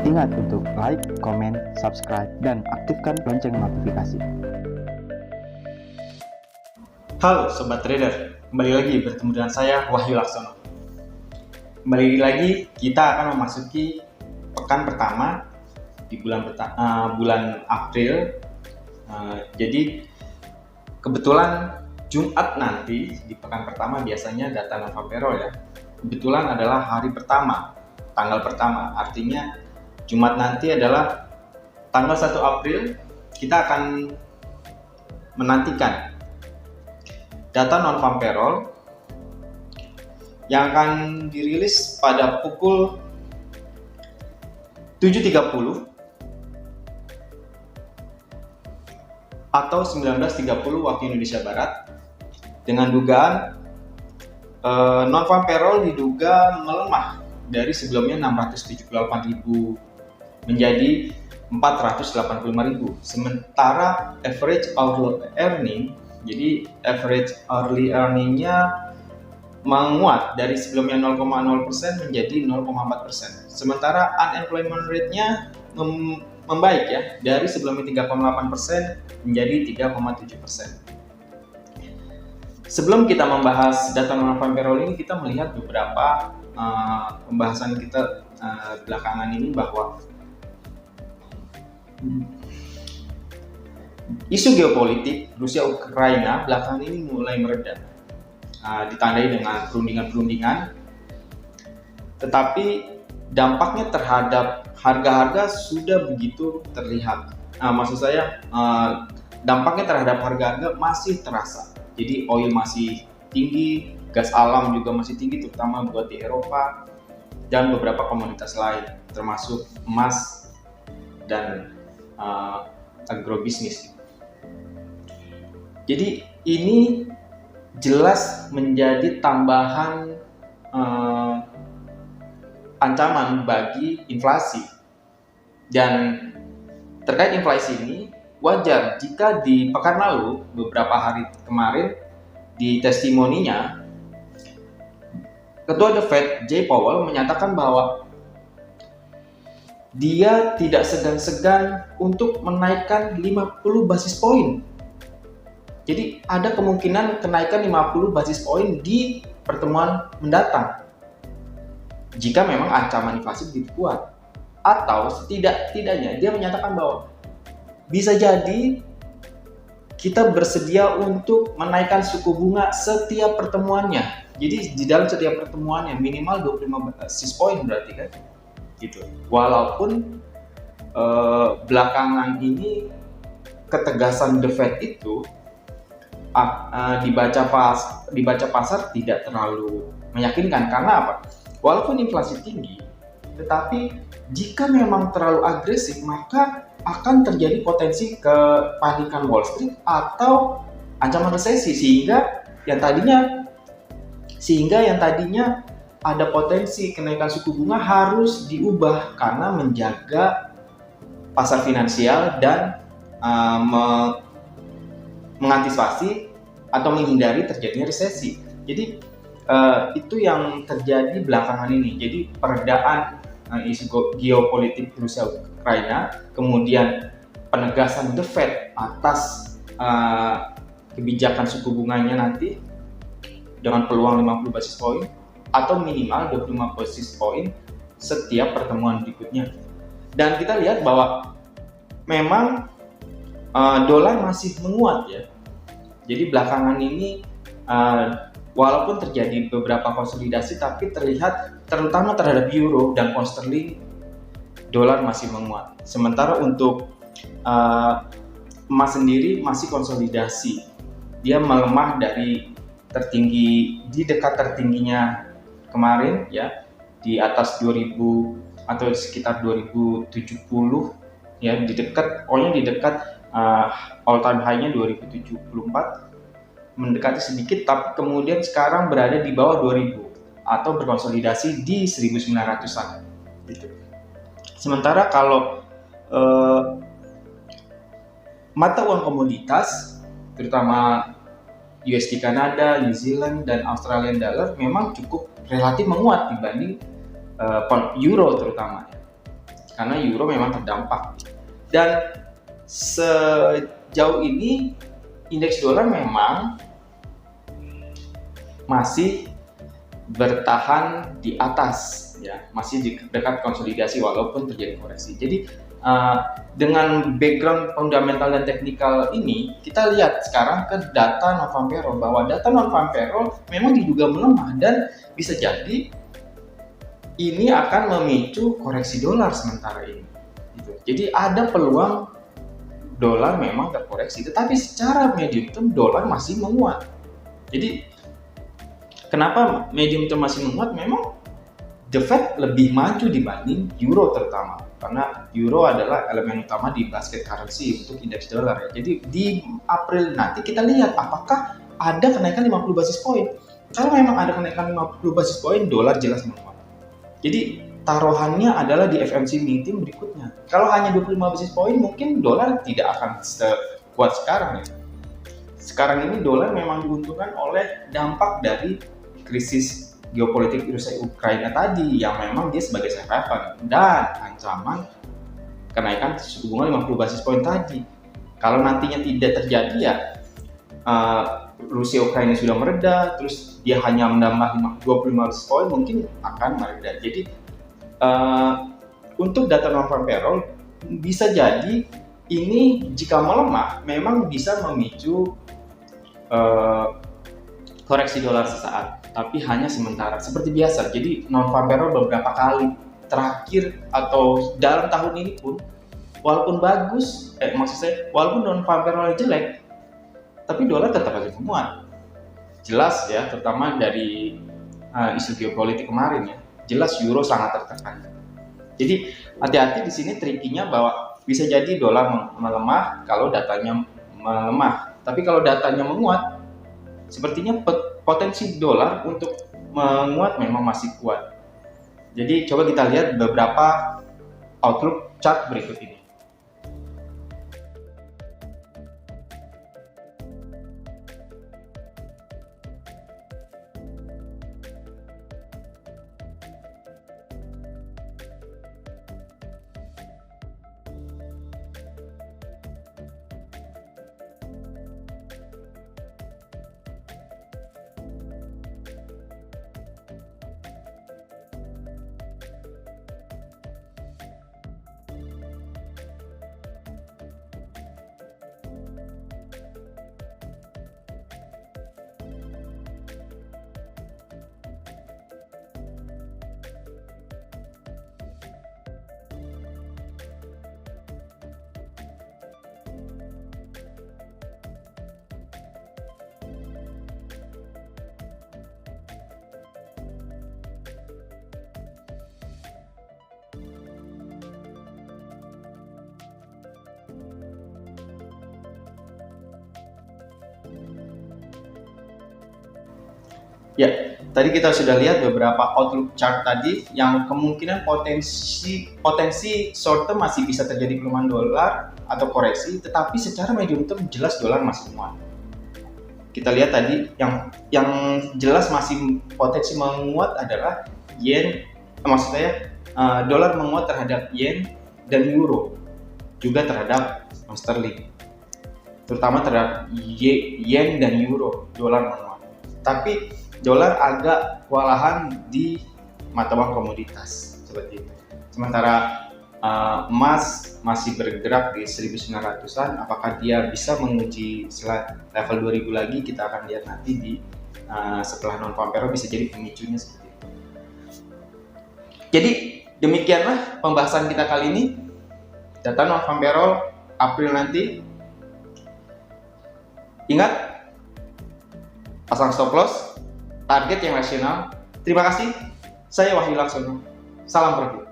Ingat untuk like, komen, subscribe, dan aktifkan lonceng notifikasi. Halo Sobat Trader, kembali lagi bertemu dengan saya Wahyu Laksono. Kembali lagi kita akan memasuki pekan pertama di bulan April. Jadi kebetulan Jumat nanti di pekan pertama biasanya data non-farm ya. Kebetulan adalah hari pertama, tanggal pertama. Artinya Jumat nanti adalah tanggal 1 April kita akan menantikan data non-farm payroll yang akan dirilis pada pukul 7.30 atau 19.30 waktu Indonesia Barat, dengan dugaan non-farm payroll diduga melemah dari sebelumnya 678.000 menjadi 485.000. Sementara average hourly earning, jadi average hourly earning-nya menguat dari sebelumnya 0,0% menjadi 0,4%. Sementara unemployment rate-nya membaik ya, dari sebelumnya 3,8% menjadi 3,7%. Sebelum kita membahas data non-farm payroll ini, kita melihat beberapa pembahasan kita belakangan ini bahwa isu geopolitik Rusia-Ukraina belakangan ini mulai mereda, ditandai dengan perundingan-perundingan, tetapi dampaknya terhadap harga-harga sudah begitu terlihat. Maksud saya dampaknya terhadap harga-harga masih terasa. Jadi oil masih tinggi, gas alam juga masih tinggi, terutama buat di Eropa, dan beberapa komoditas lain termasuk emas dan agrobisnis. Jadi ini jelas menjadi tambahan ancaman bagi inflasi. Dan terkait inflasi ini, wajar jika di pekan lalu, beberapa hari kemarin, di testimoninya, Ketua The Fed, Jay Powell, menyatakan bahwa dia tidak segan-segan untuk menaikkan 50 basis poin. Jadi ada kemungkinan kenaikan 50 basis poin di pertemuan mendatang jika memang ancaman inflasi begitu kuat. Atau setidaknya dia menyatakan bahwa bisa jadi kita bersedia untuk menaikkan suku bunga setiap pertemuannya. Jadi di dalam setiap pertemuannya minimal 25 basis poin berarti kan? Gitu. Walaupun belakangan ini ketegasan The Fed itu dibaca pasar tidak terlalu meyakinkan. Karena apa? Walaupun inflasi tinggi, tetapi jika memang terlalu agresif, maka akan terjadi potensi kepanikan Wall Street atau ancaman resesi, sehingga yang tadinya ada potensi kenaikan suku bunga harus diubah karena menjaga pasar finansial dan mengantisipasi atau menghindari terjadinya resesi. Jadi itu yang terjadi belakangan ini. Jadi peredaan isu geopolitik Rusia-Ukraina, kemudian penegasan The Fed atas kebijakan suku bunganya nanti dengan peluang 50 basis point atau minimal 25 basis point setiap pertemuan berikutnya. Dan kita lihat bahwa memang dolar masih menguat ya. Jadi belakangan ini walaupun terjadi beberapa konsolidasi, tapi terlihat terutama terhadap euro dan pound sterling, dolar masih menguat. Sementara untuk emas sendiri masih konsolidasi. Dia melemah dari tertinggi, di dekat tertingginya kemarin ya, di atas 2000 atau sekitar 2070 ya, di dekat all time high-nya 2074, mendekati sedikit, tapi kemudian sekarang berada di bawah 2000 atau berkonsolidasi di 1900-an gitu. Sementara kalau mata uang komoditas terutama USD Kanada, New Zealand, dan Australian Dollar memang cukup relatif menguat dibanding euro terutama. karena euro memang terdampak. Dan sejauh ini indeks dolar memang masih bertahan di atas, ya, masih di dekat konsolidasi walaupun terjadi koreksi. Jadi dengan background fundamental dan teknikal ini, kita lihat sekarang ke data non-farm payroll, bahwa data non-farm payroll memang diduga melemah dan bisa jadi ini akan memicu koreksi dolar sementara ini. Gitu. Jadi ada peluang dolar memang terkoreksi, tetapi secara medium term dolar masih menguat. Jadi kenapa medium term masih menguat? Memang the Fed lebih maju dibanding euro terutama, karena euro adalah elemen utama di basket currency untuk indeks dolar. Ya. Jadi di April nanti kita lihat apakah ada kenaikan 50 basis point. Kalau memang ada kenaikan 50 basis point, dolar jelas menguat. Jadi taruhannya adalah di FMC meeting berikutnya. Kalau hanya 25 basis point, mungkin dolar tidak akan sekuat sekarang ya. Sekarang ini dolar memang diuntungkan oleh dampak dari krisis geopolitik Rusia Ukraina tadi, yang memang dia sebagai safe haven dan ancaman kenaikan suku bunga 50 basis point tadi. Kalau nantinya tidak terjadi ya Rusia Ukraina sudah mereda, terus dia hanya menambah 25 basis point, mungkin akan mereda. Jadi untuk data non-farm payroll bisa jadi ini jika melemah memang bisa memicu koreksi dolar sesaat, tapi hanya sementara seperti biasa. Jadi non-farm payroll beberapa kali terakhir atau dalam tahun ini pun walaupun bagus, walaupun non-farm payroll jelek, tapi dolar tetap aja menguat. Jelas ya, terutama dari isu geopolitik kemarin ya, jelas euro sangat tertekan. Jadi hati-hati di sini trikinya bahwa bisa jadi dolar melemah kalau datanya melemah, tapi kalau datanya menguat, sepertinya potensi dolar untuk menguat memang masih kuat. Jadi coba kita lihat beberapa outlook chart berikut ini. Ya, tadi kita sudah lihat beberapa outlook chart tadi yang kemungkinan potensi short term masih bisa terjadi pelemahan dolar atau koreksi, tetapi secara medium term jelas dolar masih menguat. Kita lihat tadi yang jelas masih potensi menguat adalah yen, dolar menguat terhadap yen dan euro, juga terhadap sterling, terutama terhadap yen dan euro, dolar menguat. Tapi dolar agak kewalahan di mata uang komoditas seperti itu. Sementara emas masih bergerak di 1900-an. Apakah dia bisa menguji level 2000 lagi? Kita akan lihat nanti di setelah non-farm payroll, bisa jadi pemicunya seperti itu. Jadi demikianlah pembahasan kita kali ini. Data non-farm payroll April nanti. Ingat, pasang stop loss, target yang rasional. Terima kasih. Saya Wahyu Laksono. Salam profit.